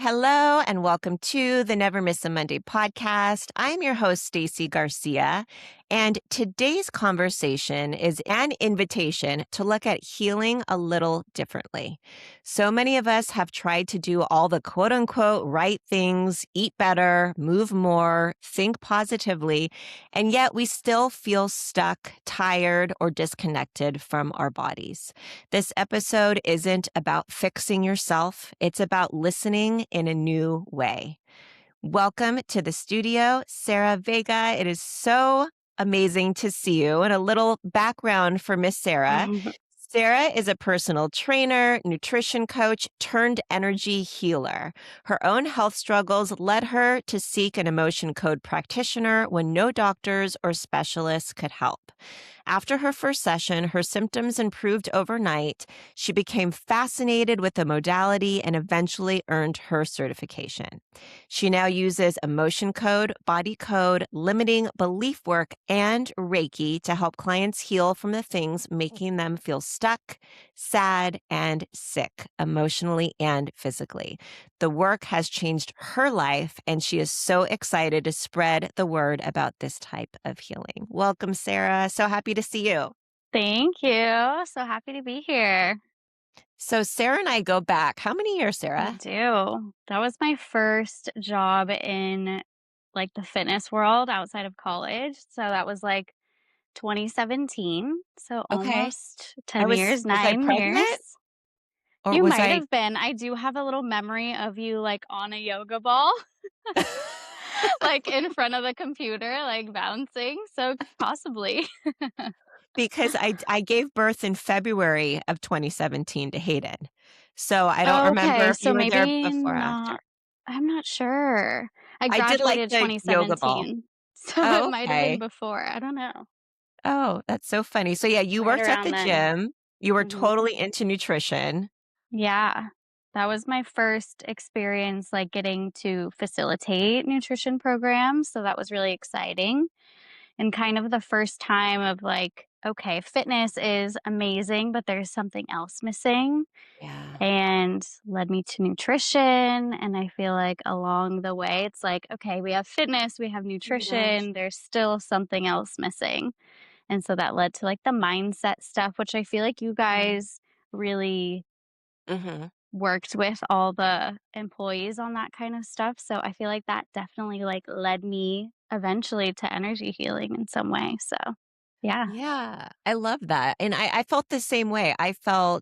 Hello and welcome to the Never Miss a Monday podcast. I'm your host, Stacey Garcia, and today's conversation is an invitation to look at healing a little differently. So many of us have tried to do all the quote unquote right things, eat better, move more, think positively, and yet we still feel stuck, tired, or disconnected from our bodies. This episode isn't about fixing yourself. It's about listening in a new way. Welcome to the studio, Sarah Vega. It is so amazing to see you. And a little background for Miss Sarah. Sarah is a personal trainer, nutrition coach, turned energy healer. Her own health struggles led her to seek an emotion code practitioner when no doctors or specialists could help. After her first session, her symptoms improved overnight. She became fascinated with the modality and eventually earned her certification. She now uses emotion code, body code, limiting belief work, and Reiki to help clients heal from the things making them feel stuck, sad, and sick, emotionally and physically. The work has changed her life, and she is so excited to spread the word about this type of healing. Welcome, Sarah. So happy to see you. Thank you. So happy to be here. So Sarah and I go back. How many years, We Sarah? do. That was my first job in the fitness world outside of college. So that was 2017. So Okay. almost I 10 was years, I 9 pregnant years. or You was might I? have been. I do have a little memory of you on a yoga ball, in front of the computer, bouncing. So possibly. Because I gave birth in February of 2017 to Hayden. So I don't remember Okay, if so you were there maybe before or after. not. I'm not sure. I I did like graduated the yoga ball. 2017, so it Oh, might have been okay. before. I don't know. Oh, that's so funny. So yeah, you Right worked at around the then. gym. You were Mhm. totally into nutrition. Yeah. That was my first experience, getting to facilitate nutrition programs, so that was really exciting. And kind of the first time of okay, fitness is amazing, but there's something else missing. Yeah. And led me to nutrition. And I feel like along the way, it's okay, we have fitness, we have Mhm. nutrition, there's still something else missing. And so that led to the mindset stuff, which I feel like you guys really Mhm. worked with all the employees on that kind of stuff. So I feel like that definitely led me eventually to energy healing in some way. So yeah. Yeah, I love that. And I felt the same way.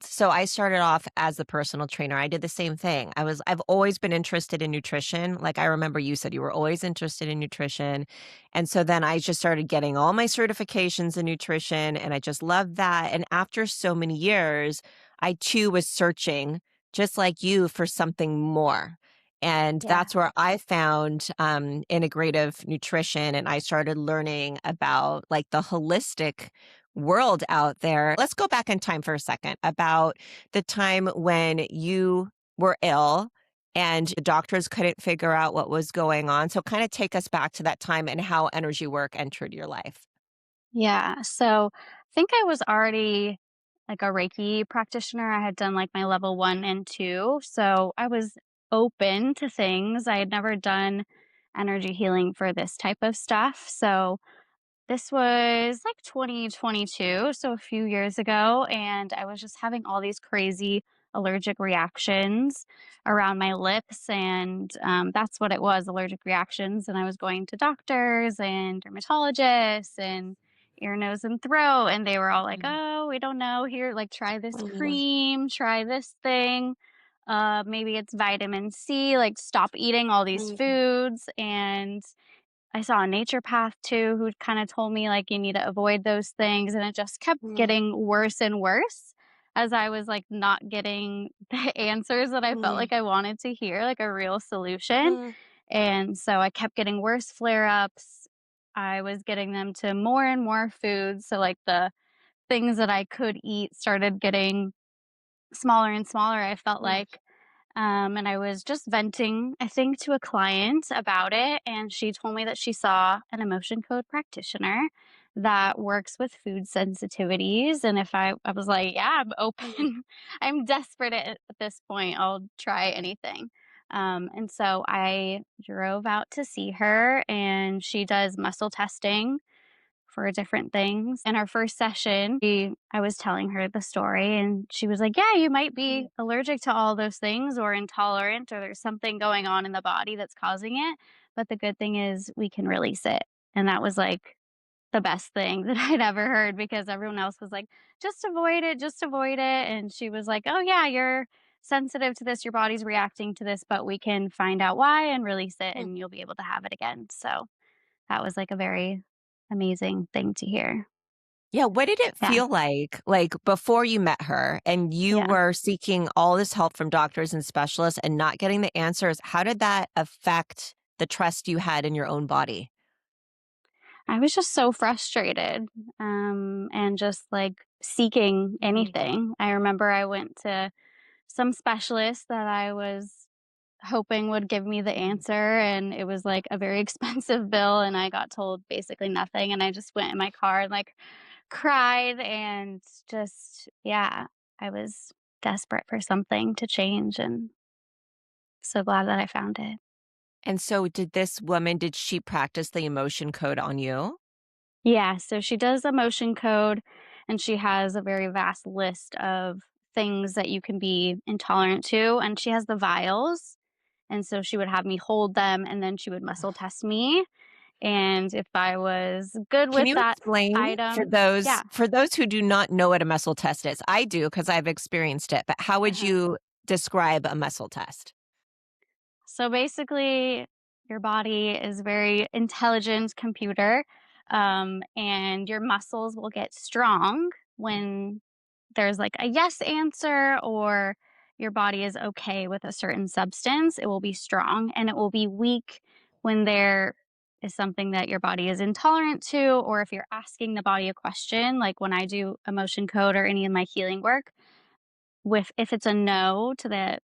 So I started off as the personal trainer. I did the same thing. I've always been interested in nutrition. Like I remember you said you were always interested in nutrition. And so then I just started getting all my certifications in nutrition and I just loved that. And after so many years, I too was searching just like you for something more. And Yeah. that's where I found integrative nutrition. And I started learning about like the holistic world out there. Let's go back in time for a second about the time when you were ill and doctors couldn't figure out what was going on. So, kind of take us back to that time and how energy work entered your life. Yeah. So I think I was already a Reiki practitioner. I had done my level 1 and 2. So I was open to things. I had never done energy healing for this type of stuff. So this was 2022, so a few years ago. And I was just having all these crazy allergic reactions around my lips. And that's what it was, allergic reactions. And I was going to doctors and dermatologists and ear, nose, and throat. And they were all like, Mm, oh, we don't know. Here, try this mm, cream, try this thing. Maybe it's vitamin C, stop eating all these mm, foods. And I saw a naturopath too who kinda told me, you need to avoid those things, and it just kept mm, getting worse and worse as I was, not getting the answers that I felt mm, like I wanted to hear, a real solution, mm, and so I kept getting worse flare-ups. I was getting them to more and more foods, so, the things that I could eat started getting smaller and smaller, I felt mm, like. And I was just venting, I think, to a client about it. And she told me that she saw an emotion code practitioner that works with food sensitivities. And if I was like, yeah, I'm mm, open. I'm desperate at this point. I'll try anything. And so I drove out to see her, and she does muscle testing for different things. In our first session, I was telling her the story, and she was like, "Yeah, you might be allergic to all those things or intolerant, or there's something going on in the body that's causing it. But the good thing is we can release it." And that was like the best thing that I'd ever heard because everyone else was like, "Just avoid it, just avoid it." And she was like, "Oh, yeah, you're sensitive to this, your body's reacting to this, but we can find out why and release it, Mm. and you'll be able to have it again." So that was like a very amazing thing to hear. Yeah, what did it Yeah. feel like, before you met her and you Yeah. were seeking all this help from doctors and specialists and not getting the answers? How did that affect the trust you had in your own body? I was just so frustrated, and just like seeking anything. I remember I went to some specialist that I was hoping would give me the answer, and it was like a very expensive bill, and I got told basically nothing. And I just went in my car and like cried and just, yeah, I was desperate for something to change and so glad that I found it. And so did this woman, did she practice the emotion code on you? Yeah, so she does emotion code, and she has a very vast list of things that you can be intolerant to, and she has the vials, and so she would have me hold them, and then she would muscle test me, and if I was good Can with you that explain for item. those Yeah. for those who do not know what a muscle test is? I do because I've experienced it, but how would Uh-huh. you describe a muscle test? So basically, your body is a very intelligent computer, and your muscles will get strong when there's like a yes answer or your body is okay with a certain substance. It will be strong, and it will be weak when there is something that your body is intolerant to, or if you're asking the body a question, like when I do emotion code or any of my healing work, with if it's a no to the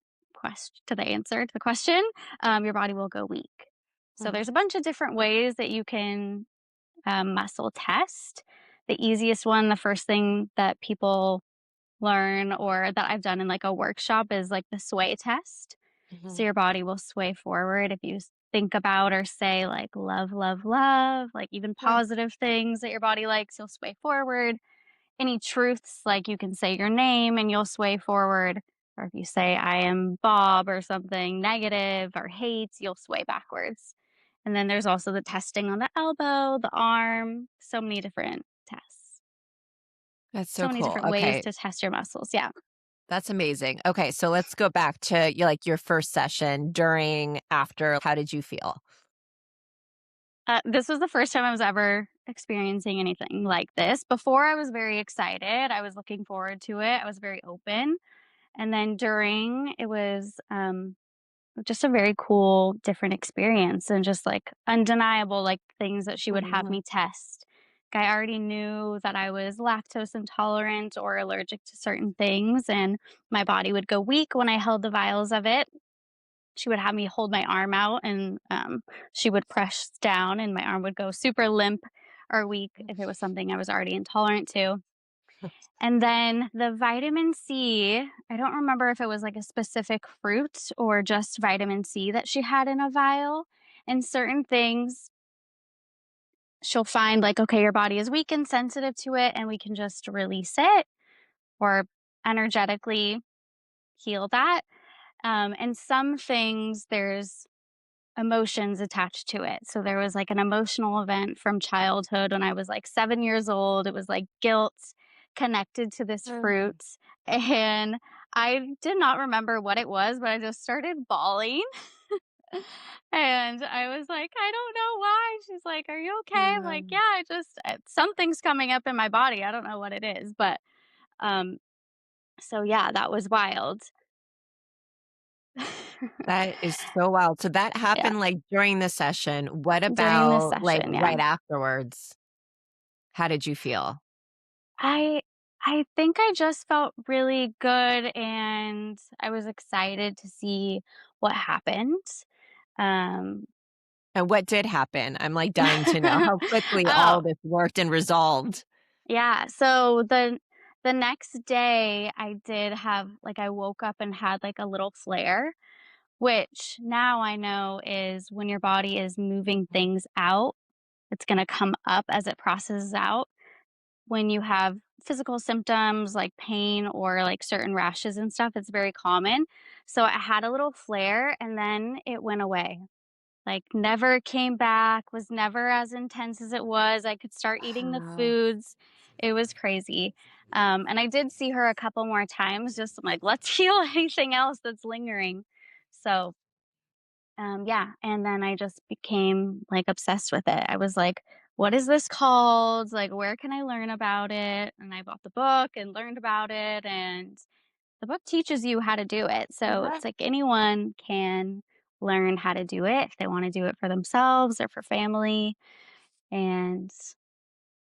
answer to the question, your body will go weak. So Mhm, there's a bunch of different ways that you can muscle test. The easiest one, the first thing that people learn or that I've done in like a workshop is like the sway test. So mhm, your body will sway forward if you think about or say like love, love, love, like even mm, positive things that your body likes, you'll sway forward. Any truths, like you can say your name and you'll sway forward. Or if you say, I am Bob or something negative or hates, you'll sway backwards. And then there's also the testing on the elbow, the arm, so many different tests, that's so so many cool. different ways Okay, to test your muscles. Yeah. that's amazing. Okay, so let's go back to your first session, during, after. How did you feel? This was the first time I was ever experiencing anything like this. Before, I was very excited. I was looking forward to it. I was very open. And then during, it was just a very cool, different experience and just like undeniable, like things that she would have Mhm. me test. Like, I already knew that I was lactose intolerant or allergic to certain things, and my body would go weak when I held the vials of it. She would have me hold my arm out, and she would press down, and my arm would go super limp or weak if it was something I was already intolerant to. And then the vitamin C, I don't remember if it was like a specific fruit or just vitamin C that she had in a vial. And certain things she'll find like, okay, your body is weak and sensitive to it, and we can just release it or energetically heal that. And some things, there's emotions attached to it. So there was like an emotional event from childhood when I was like 7 years old. It was like guilt connected to this Mm. fruit. And I did not remember what it was, but I just started bawling. And I was like, I don't know why. She's like, Are you okay? I'm like, Yeah, I just, something's coming up in my body. I don't know what it is. But um, so yeah, that was wild. That is so wild. So that Yeah. happened, like, during the session. What During this about, like, session. Yeah. right afterwards? How did you feel? I I think I just felt really good, and I was excited to see what happened. Um And what did happen? I'm, like, dying to know how quickly Oh, all this worked and resolved. yeah. So the next day I did have like I woke up and had like a little flare, which now I know is when your body is moving things out, it's going to come up as it processes out. When you have physical symptoms like pain or like certain rashes and stuff, it's very common. So I had a little flare and then it went away. Like, never came back, was never as intense as it was. I could start eating the Wow. foods. It was crazy. And I did see her a couple more times, just I'm like, let's heal anything else that's lingering. So, yeah. And then I just became like obsessed with it. I was like, what is this called? Like, where can I learn about it? And I bought the book and learned about it. And the book teaches you how to do it. So Uh-huh. it's like anyone can learn how to do it if they want to do it for themselves or for family. And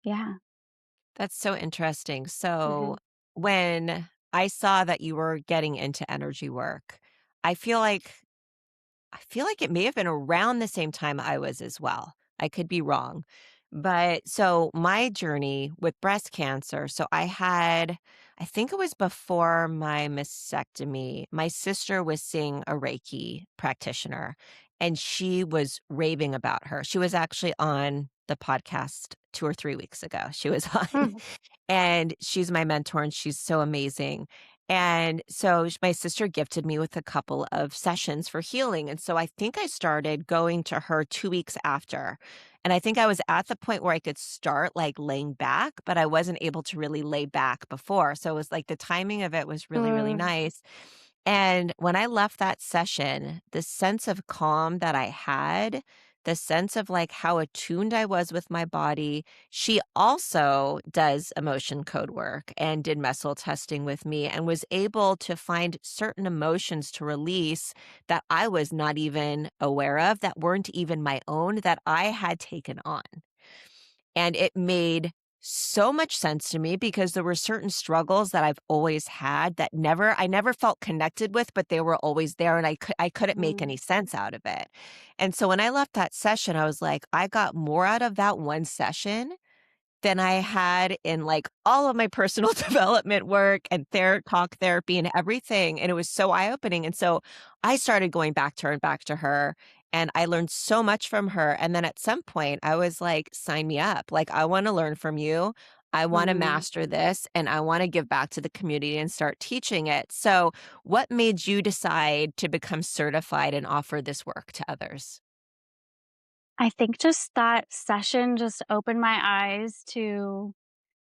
yeah. That's so interesting. So, Hmm. when I saw that you were getting into energy work, I feel like I feel like it may have been around the same time I was as well. I could be wrong. But so my journey with breast cancer, so I think it was before my mastectomy, my sister was seeing a Reiki practitioner and she was raving about her. She was actually on the podcast 2 or 3 weeks ago. She was on, Mm. and she's my mentor and she's so amazing. And so my sister gifted me with a couple of sessions for healing. And so I think I started going to her 2 weeks after. And I think I was at the point where I could start like laying back, but I wasn't able to really lay back before. So it was like the timing of it was really, really Mm. nice. And when I left that session, the sense of calm that I had, the sense of like how attuned I was with my body. She also does emotion code work and did muscle testing with me and was able to find certain emotions to release that I was not even aware of, that weren't even my own, that I had taken on. And it made so much sense to me because there were certain struggles that I've always had that I never felt connected with, but they were always there and I couldn't make Mm. any sense out of it. And so when I left that session, I was like, I got more out of that one session than I had in, like, all of my personal development work and talk therapy and everything, and it was so eye-opening, and so I started going back to her and back to her, and I learned so much from her, and then at some point, I was like, "Sign me up, like, I wanna learn from you, I wanna Mm. master this, and I wanna give back to the community and start teaching it." So, what made you decide to become certified and offer this work to others? I think just that session just opened my eyes to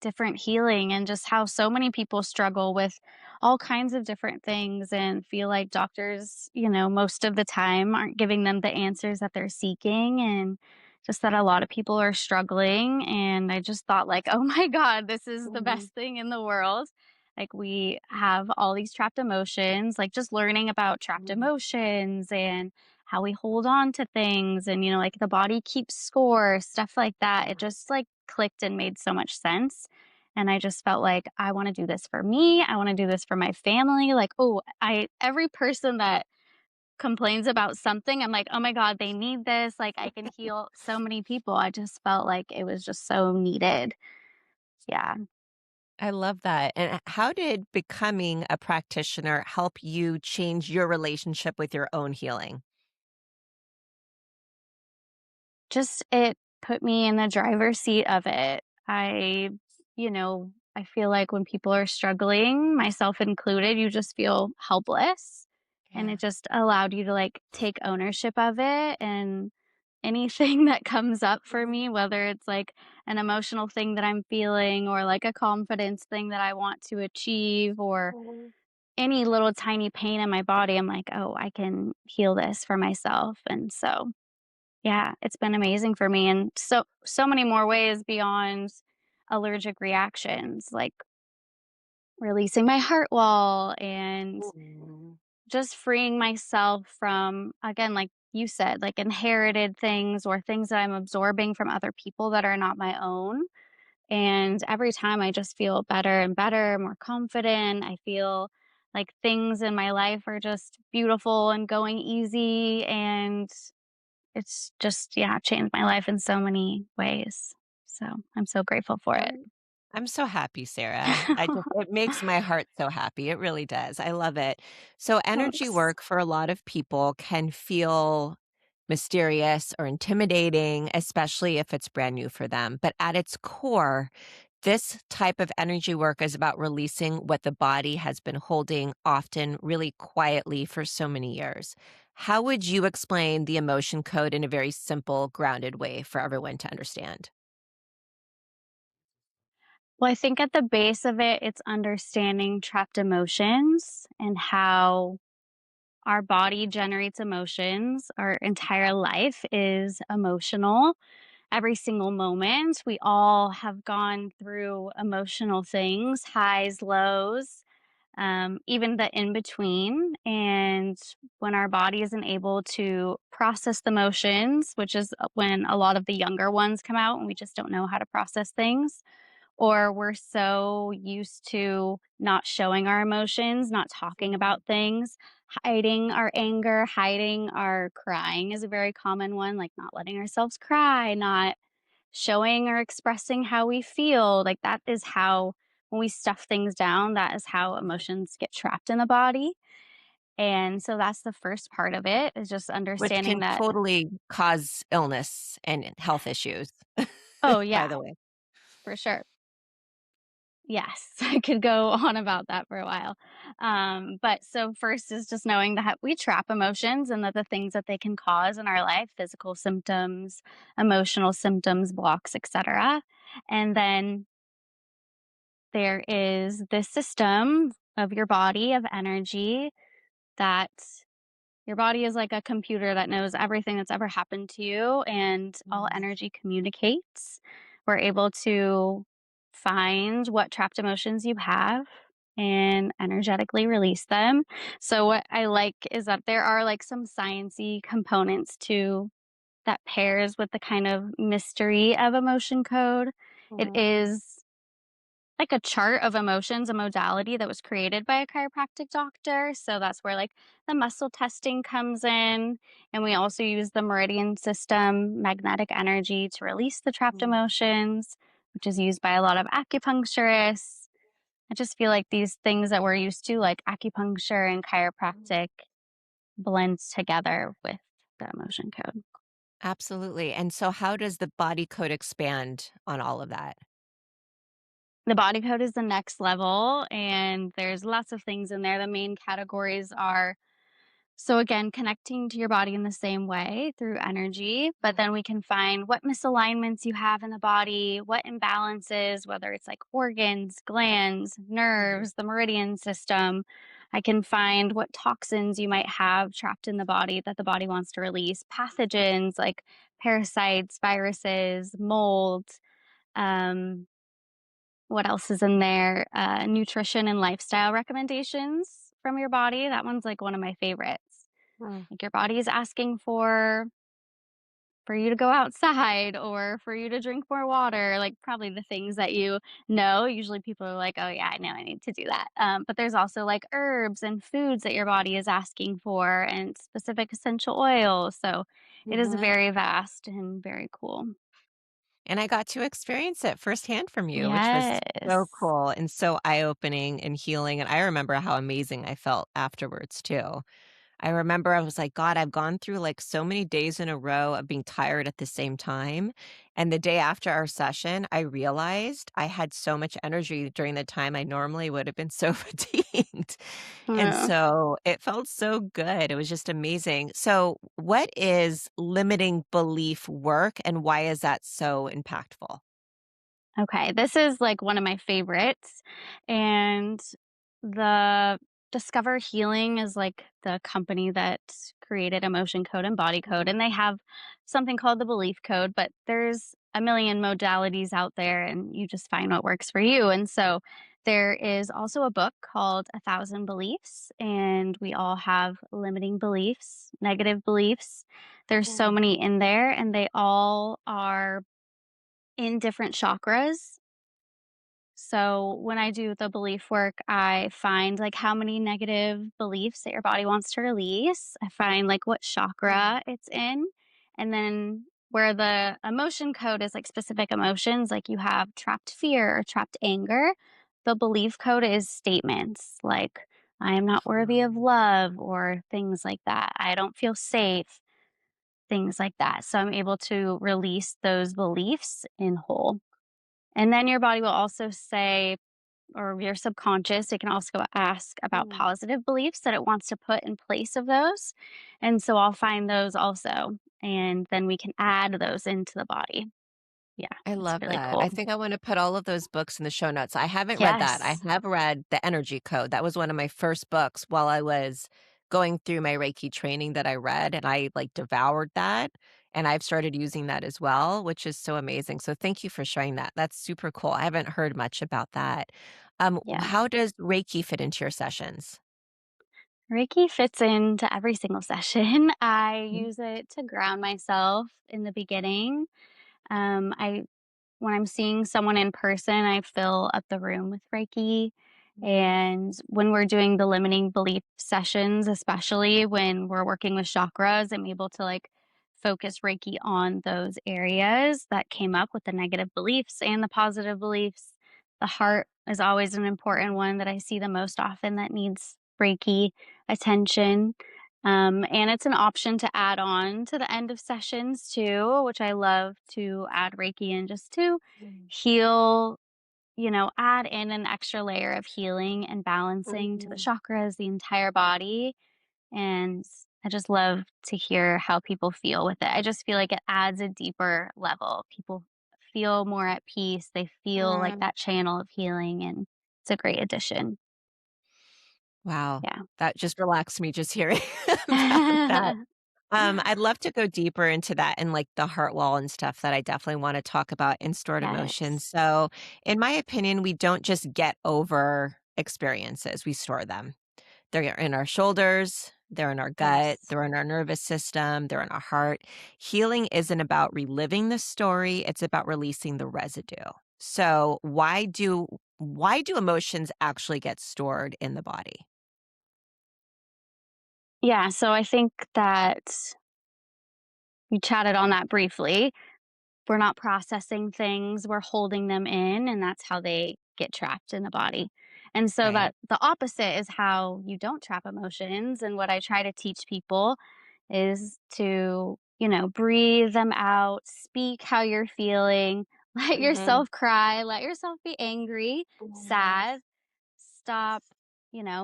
different healing and just how so many people struggle with all kinds of different things and feel like doctors, most of the time aren't giving them the answers that they're seeking, and just that a lot of people are struggling. And I just thought like, "Oh my god, this is the Mhm, best thing in the world." Like, we have all these trapped emotions, like just learning about trapped mhm. emotions and how we hold on to things, and like the body keeps score, stuff like that. It just like clicked and made so much sense. And I just felt like I want to do this for me. I want to do this for my family. Like, oh, I every person that complains about something, I'm like, "Oh my god, they need this." Like, I can heal so many people. I just felt like it was just so needed. Yeah. I love that. And how did becoming a practitioner help you change your relationship with your own healing? Just it put me in the driver's seat of it. I feel like when people are struggling, myself included, you just feel helpless. And Yeah. it just allowed you to like take ownership of it. And anything that comes up for Mhm, me, whether it's like an emotional thing that I'm feeling or like a confidence thing that I want to achieve or mhm. any little tiny pain in my body, I'm like, oh, I can heal this for myself. And so yeah, it's been amazing for me in so many more ways beyond allergic reactions, like releasing my heart wall and Mhm. just freeing myself from, again, like you said, like inherited things or things that I'm absorbing from other people that are not my own. And every time I just feel better and better, more confident. I feel like things in my life are just beautiful and going easy. And it's just, yeah, changed my life in so many ways. So I'm so grateful for it. I'm so happy, Sarah. It makes my heart so happy. It really does. I love it. So, energy Thanks. work for a lot of people can feel mysterious or intimidating, especially if it's brand new for them. But at its core, this type of energy work is about releasing what the body has been holding, often really quietly for so many years. How would you explain the emotion code in a very simple, grounded way for everyone to understand? Well, I think at the base of it, it's understanding trapped emotions and how our body generates emotions. Our entire life is emotional. Every single moment, we all have gone through emotional things, highs, lows, even the in between. And when our body isn't able to process the emotions, which is when a lot of the younger ones come out and we just don't know how to process things, or we're so used to not showing our emotions, not talking about things, hiding our anger, hiding our crying is a very common one, like not letting ourselves cry, not showing or expressing how we feel. Like that is how, when we stuff things down, that is how emotions get trapped in the body. And so that's the first part of it, is just Which understanding can that, totally cause illness and health issues, oh, by yeah, the way. for sure. Yes, I could go on about that for a while. But so first is just knowing that we trap emotions and that the things that they can cause in our life, physical symptoms, emotional symptoms, blocks, etc. And then there is this system of your body of energy that your body is like a computer that knows everything that's ever happened to you, and all Mhm. energy communicates. We're able to find what trapped emotions you have and energetically release them. So what I like is that there are like some sciencey components to that pairs with the kind of mystery of emotion code. It Mhm. is like a chart of emotions, a modality that was created by a chiropractic doctor. So that's where like the muscle testing comes in. And we also use the meridian system, magnetic energy to release the trapped Mhm. emotions, which is used by a lot of acupuncturists. I just feel like these things that we're used to, like acupuncture and chiropractic, blends together with the emotion code. Absolutely, and so how does the body code expand on all of that? The body code is the next level, and there's lots of things in there. The main categories are, so again, connecting to your body in the same way through energy, but then we can find what misalignments you have in the body, what imbalances, whether it's like organs, glands, nerves, the meridian system. I can find what toxins you might have trapped in the body that the body wants to release, pathogens like parasites, viruses, mold. Um, what else is in there? Nutrition and lifestyle recommendations from your body. That one's like one of my favorites. Mm. Like your body is asking for you to go outside or for you to drink more water, like probably the things that you know. Usually people are like, oh, yeah, I know I need to do that. But there's also like herbs and foods that your body is asking for and specific essential oils. So it is Mhm. very vast and very cool. And I got to experience it firsthand from you, which was so Yes. cool and so eye-opening and healing, and I remember how amazing I felt afterwards too. I remember I was like, "God, I've gone through, like, so many days in a row of being tired at the same time," and the day after our session, I realized I had so much energy during the time I normally would have been so fatigued, and Yeah. so it felt so good, it was just amazing. So, what is limiting belief work, and why is that so impactful? Okay, this is like one of my favorites. And the Discover Healing is like the company that created Emotion Code and Body Code. Mhm. And they have something called the Belief Code, but there's a million modalities out there and you just find what works for you. And so there is also a book called A Thousand Beliefs, and we all have limiting beliefs, negative beliefs. There's so Mhm. many in there, and they all are in different chakras. So when I do the belief work, I find like how many negative beliefs that your body wants to release. I find like what chakra it's in. And then where the emotion code is like specific emotions, like you have trapped fear or trapped anger. The belief code is statements like, I am not worthy of love, or things like that. I don't feel safe, things like that. So I'm able to release those beliefs in whole. And then your body will also say, or your subconscious, it can also ask about Mm. positive beliefs that it wants to put in place of those. And so I'll find those also. And then we can add those into the body. Yeah, I it's love really that. I cool. think I wanna put all of those books in the show notes. I haven't read that. I Yes. have read The Energy Code. That was one of my first books while I was going through my Reiki training that I read, and I, like, devoured that, and I've started using that as well, which is so amazing. So thank you for sharing that. That's super cool. I haven't heard much about that. Yeah. How does Reiki fit into your sessions? Reiki fits into every single session. I Mhm. use it to ground myself in the beginning. I When I'm seeing someone in person, I fill up the room with Reiki. Mm. And when we're doing the limiting belief sessions, especially when we're working with chakras, I'm able to like focus Reiki on those areas that came up with the negative beliefs and the positive beliefs. The heart is always an important one that I see the most often that needs Reiki attention. And it's an option to add on to the end of sessions too, which I love to add Reiki in just to Mm. heal, add in an extra layer of healing and balancing to the Mhm. chakras, the entire body. And I just love to hear how people feel with it. I just feel like it adds a deeper level. People feel more at peace, they feel like Mm. that channel of healing, and it's a great addition. Wow. Yeah. That just relaxed me just hearing about that. I'd love to go deeper into that and like the heart wall and stuff that I definitely want to talk about in stored emotions. Yes. So, in my opinion, we don't just get over experiences, we store them. They're in our shoulders, they're in our gut, Yes. they're in our nervous system, they're in our heart. Healing isn't about reliving the story, it's about releasing the residue. So, why do emotions actually get stored in the body? Yeah, so I think that we chatted on that briefly. We're not processing things, we're holding them in, and that's how they get trapped in the body. And so Right. that the opposite is how you don't trap emotions. And what I try to teach people is to, breathe them out, speak how you're feeling, let Mhm. yourself cry, let yourself be angry, sad, stop,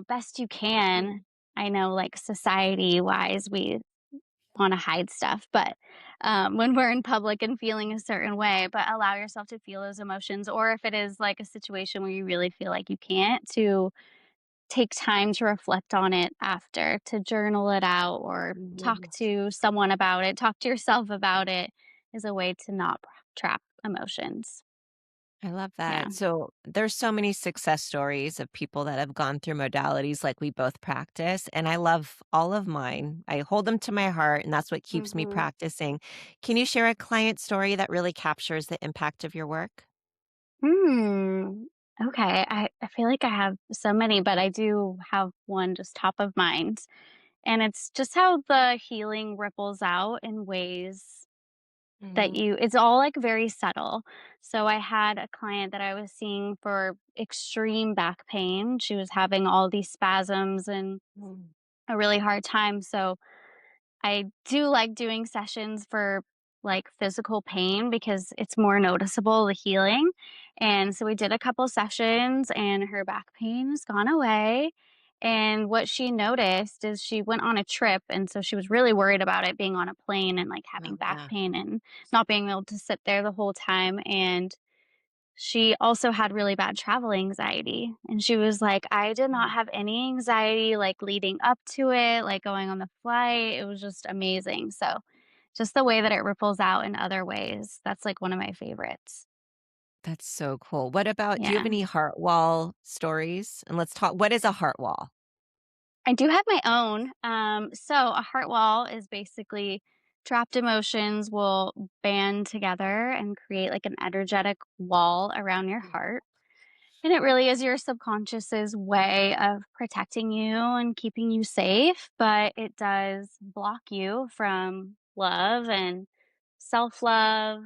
best you can. I know, like, society wise, we wanna hide stuff, but, when we're in public and feeling a certain way, but allow yourself to feel those emotions, or if it is, like, a situation where you really feel like you can't, to take time to reflect on it after, to journal it out or talk Mhm. to someone about it, talk to yourself about it, is a way to not trap emotions. I love Yeah. that. So there's so many success stories of people that have gone through modalities like we both practice, and I love all of mine. I hold them to my heart, and that's what keeps me Mhm. practicing. Can you share a client story that really captures the impact of your work? Hmm. Okay. I feel like I have so many, but I do have one just top of mind. And it's just how the healing ripples out in ways that Mhm. it's all like very subtle. So I had a client that I was seeing for extreme back pain. She was having all these spasms and Mm. a really hard time. So I do like doing sessions for like physical pain because it's more noticeable, the healing. And so we did a couple sessions and her back pain has gone away. And what she noticed is she went on a trip. And so she was really worried about it being on a plane and like having Oh, back yeah. pain and not being able to sit there the whole time. And she also had really bad travel anxiety, and she was like, "I did not Mm. have any anxiety, like, leading up to it, like, going on the flight, it was just amazing." So, just the way that it ripples out in other ways, that's, like, one of my favorites. That's so cool. What about do you have Yeah. any heart wall stories? And let's talk what is a heart wall? I do have my own, so a heart wall is basically trapped emotions will band together and create, like, an energetic wall around your Mm. heart. And it really is your subconscious's way of protecting you and keeping you safe, but it does block you from love and self-love,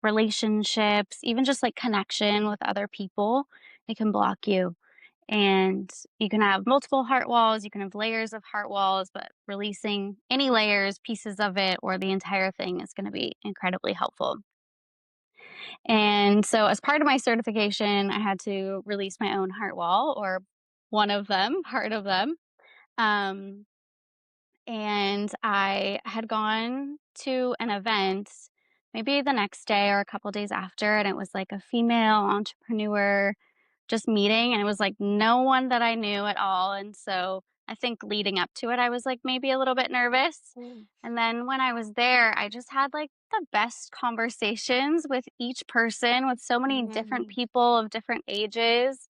relationships, even just like connection with other people, it can block you. And you can have multiple heart walls, you can have layers of heart walls, but releasing any layers, pieces of it, or the entire thing is going to be incredibly helpful. And so, as part of my certification, I had to release my own heart wall, or one of them, part of them. Um, and I had gone to an event maybe the next day or a couple days after, and it was like a female entrepreneur just meeting, and it was like no one that I knew at all. And so I think leading up to it, I was like maybe a little bit nervous. Mm. And then when I was there, I just had like the best conversations with each person, with so many different Mhm. people of different ages.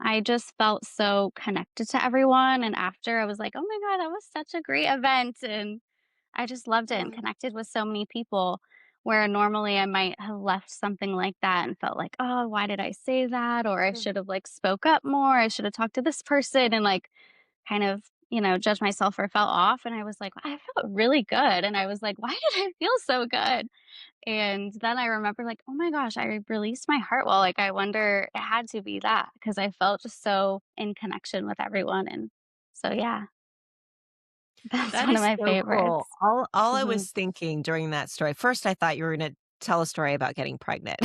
I just felt so connected to everyone. And after, I was like, oh my God, that was such a great event. And I just loved it and Mm. connected with so many people where normally I might have left something like that and felt like, "Oh, why did I say that?" Or I should Mhm. have, like, spoke up more. I should have talked to this person and, like, kind of, judged myself or felt off, and I was like, "I felt really good," and I was like, "Why did I feel so good?" And then I remember like, "Oh my gosh, I released my heart well." Like, I wonder it had to be that because I felt just so in connection with everyone, and so, yeah, that's That one of is my so cool. favorites. All I Mhm. was thinking during that story, first I thought you were gonna tell a story about getting pregnant.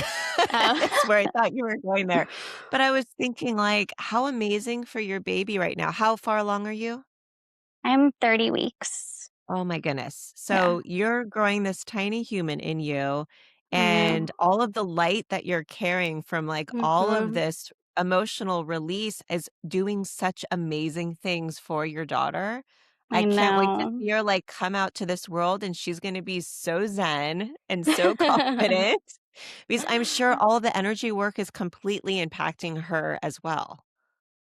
That's Oh. where I thought you were going there. But I was thinking, like, how amazing for your baby right now. How far along are you? I'm 30 weeks. Oh my goodness. Yeah, So you're growing this tiny human in you, I and know. all of the light that you're carrying from like all of Mhm. this emotional release is doing such amazing things for your daughter. I I can't wait to know. see her like come out to this world, and she's going to be so zen and so confident because I'm sure all the energy work is completely impacting her as well.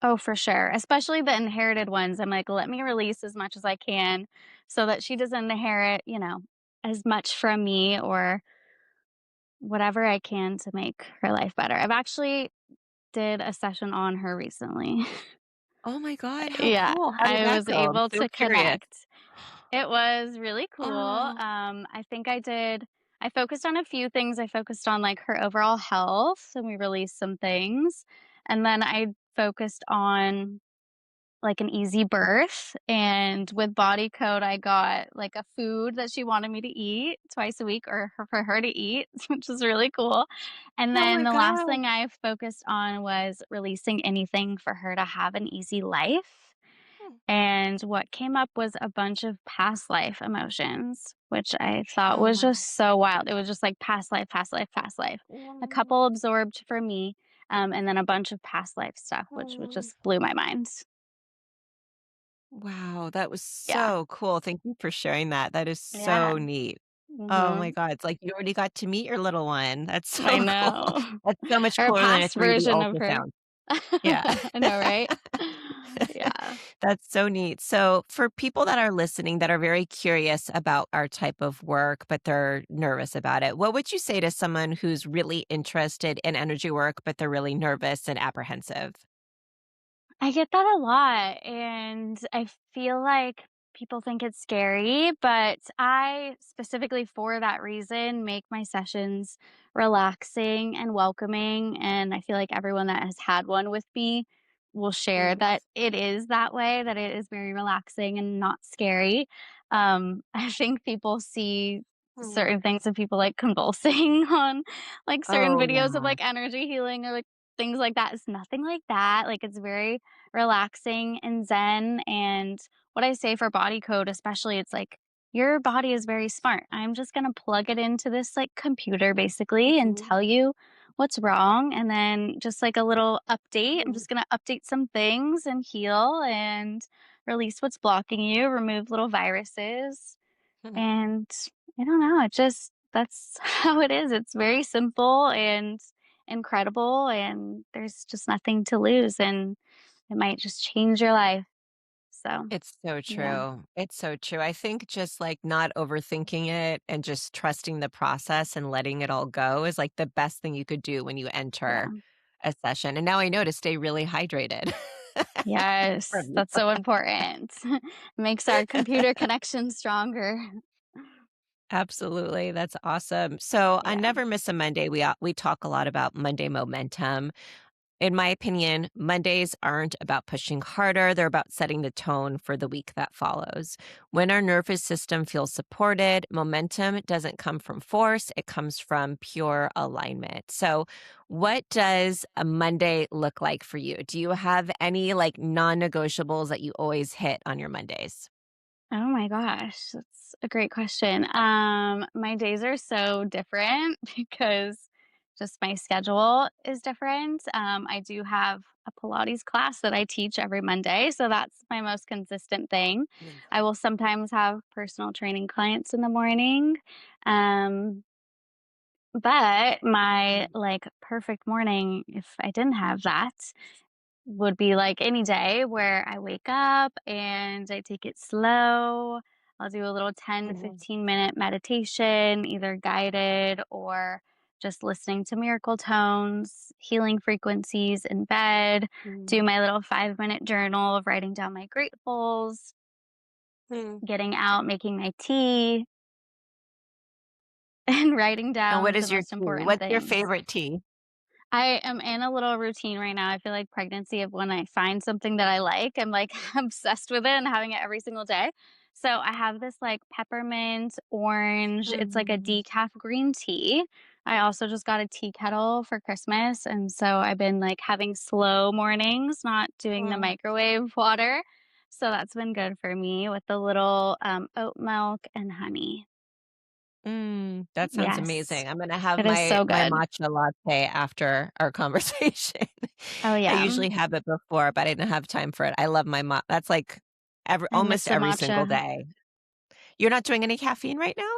Oh, for sure, especially the inherited ones. I'm like, "Let me release as much as I can so that she doesn't inherit, as much from me or whatever I can to make her life better." I've actually did a session on her recently. Oh my God, how Yeah, cool. How did I that was go? I'm able so to curious. connect. It was really cool. Oh. I think I focused on a few things. I focused on like her overall health and we released some things. And then I focused on like an easy birth. And with body code, I got like a food that she wanted me to eat twice a week or for her to eat, which is really cool. And Oh then my the last gosh. thing I focused on was releasing anything for her to have an easy life. Hmm. And what came up was a bunch of past life emotions, which I thought Oh, was wow. just so wild. It was just like past life, past life, past life. A couple absorbed for me, and then a bunch of past life stuff, which Mm. just blew my mind. Wow, that was Yeah. so cool. Thank you for sharing that. That is Yeah. so neat. Oh my Mhm. god, it's like you already got to meet your little one. That's I so cool. know. That's so much Or a cooler than a past 3D version of her. ultrasound. Yeah. I know, right? Yeah. That's so neat. So, for people that are listening that are very curious about our type of work, but they're nervous about it, what would you say to someone who's really interested in energy work, but they're really nervous and apprehensive? I get that a lot, and I feel like people think it's scary, but I specifically for that reason make my sessions relaxing and welcoming, and I feel like everyone that has had one with me will share Mm. that it is that way, that it is very relaxing and not scary. I think people see Mm. certain things of people like convulsing on like certain Oh, videos of yeah. like energy healing or like things like that. It's nothing like that. Like it's very relaxing and zen. And what I say for body code, especially, it's like your body is very smart. I'm just going to plug it into this like computer basically and Mhm. tell you what's wrong. And then just like a little update, I'm Mhm. just going to update some things and heal and release what's blocking you, remove little viruses. Mhm. And I don't know, it just that's how it is. It's very simple and incredible, and there's just nothing to lose, and it might just change your life. So, It's so yeah, true. It's so true. I think just like not overthinking it and just trusting the process and letting it all go is like the best thing you could do when you enter yeah. a session. And now I know to stay really hydrated. Yes, From you. that's so important. Makes our computer connection stronger. Absolutely. That's awesome. So on Yeah. Never Miss a Monday, we talk a lot about Monday momentum. In my opinion, Mondays aren't about pushing harder, they're about setting the tone for the week that follows. When our nervous system feels supported, momentum doesn't come from force, it comes from pure alignment. So, what does a Monday look like for you? Do you have any like non negotiables that you always hit on your Mondays? Oh my gosh, that's a great question. My days are so different because just my schedule is different. I do have a Pilates class that I teach every Monday, so that's my most consistent thing. Mm. I will sometimes have personal training clients in the morning. Um, but my like perfect morning, if I didn't have that, would be like any day where I wake up and I take it slow. I'll do a little 10, Mhm. 15-minute meditation, either guided or just listening to miracle tones, healing frequencies in bed, do Mm. my little 5-minute journal of writing down my gratefuls, Mm. getting out, making my tea, and writing And what down the is your most tea? important What's your things. favorite tea? I am in a little routine right now. I feel like pregnancy of when I find something that I like, I'm like obsessed with it and having it every single day. So I have this like peppermint orange, it's like a Mm. decaf green tea. I also just got a tea kettle for Christmas. And so I've been like having slow mornings, not doing the Mm. microwave water. So that's been good for me with the little oat milk and honey. That sounds Yes, amazing. I'm gonna have it is my so my good. matcha latte after our conversation. Oh, I yeah. usually have it before, but I didn't have time for it. I love my that's like I miss almost the every single matcha. day. You're not doing any caffeine right now?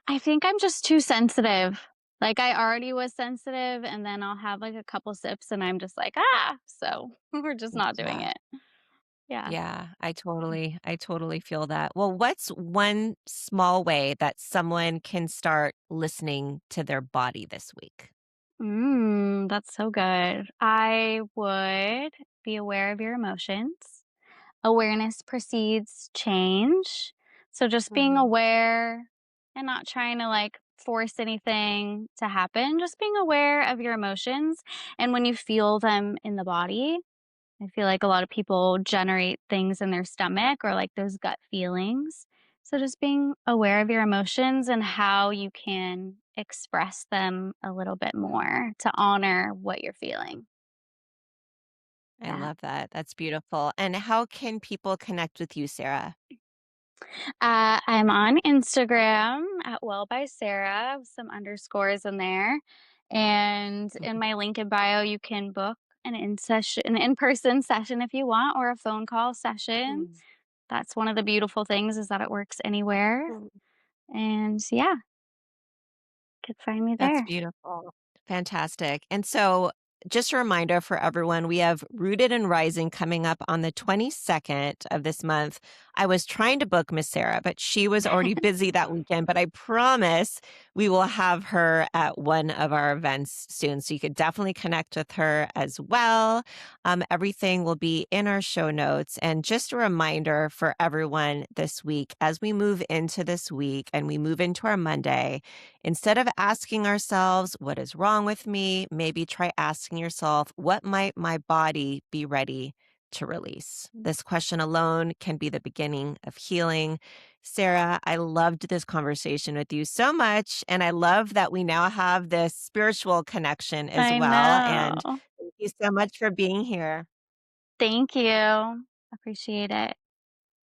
I think I'm just too sensitive. Like, I already was sensitive, and then I'll have, like, a couple sips, and I'm just like, "Ah!" So, we're just not doing Yeah. it. Yeah. Yeah, I totally feel that. Well, what's one small way that someone can start listening to their body this week? That's so good. I would be aware of your emotions. Awareness precedes change. So, just being Mhm. aware and not trying to, like, force anything to happen, just being aware of your emotions, and when you feel them in the body, I feel like a lot of people generate things in their stomach or like those gut feelings. So just being aware of your emotions and how you can express them a little bit more to honor what you're feeling. I Yeah. love that. That's beautiful. And how can people connect with you, Sarah? I'm on Instagram at Well by Sarah with some underscores in there. And in my link in bio, you can book an in-person session if you want, or a phone call session. Mhm. That's one of the beautiful things is that it works anywhere. Mhm. And yeah, could find me That's there. beautiful. Fantastic. And so, just a reminder for everyone, we have Rooted and Rising coming up on the 22nd of this month. I was trying to book Miss Sarah, but she was already busy that weekend. But I promise we will have her at one of our events soon. So you could definitely connect with her as well. Everything will be in our show notes. And just a reminder for everyone this week as we move into this week and we move into our Monday. Instead of asking ourselves, what is wrong with me? Maybe try asking yourself, what might my body be ready to release? This question alone can be the beginning of healing. Sarah, I loved this conversation with you so much. And I love that we now have this spiritual connection as I well. know. And thank you so much for being here. Thank you. Appreciate it.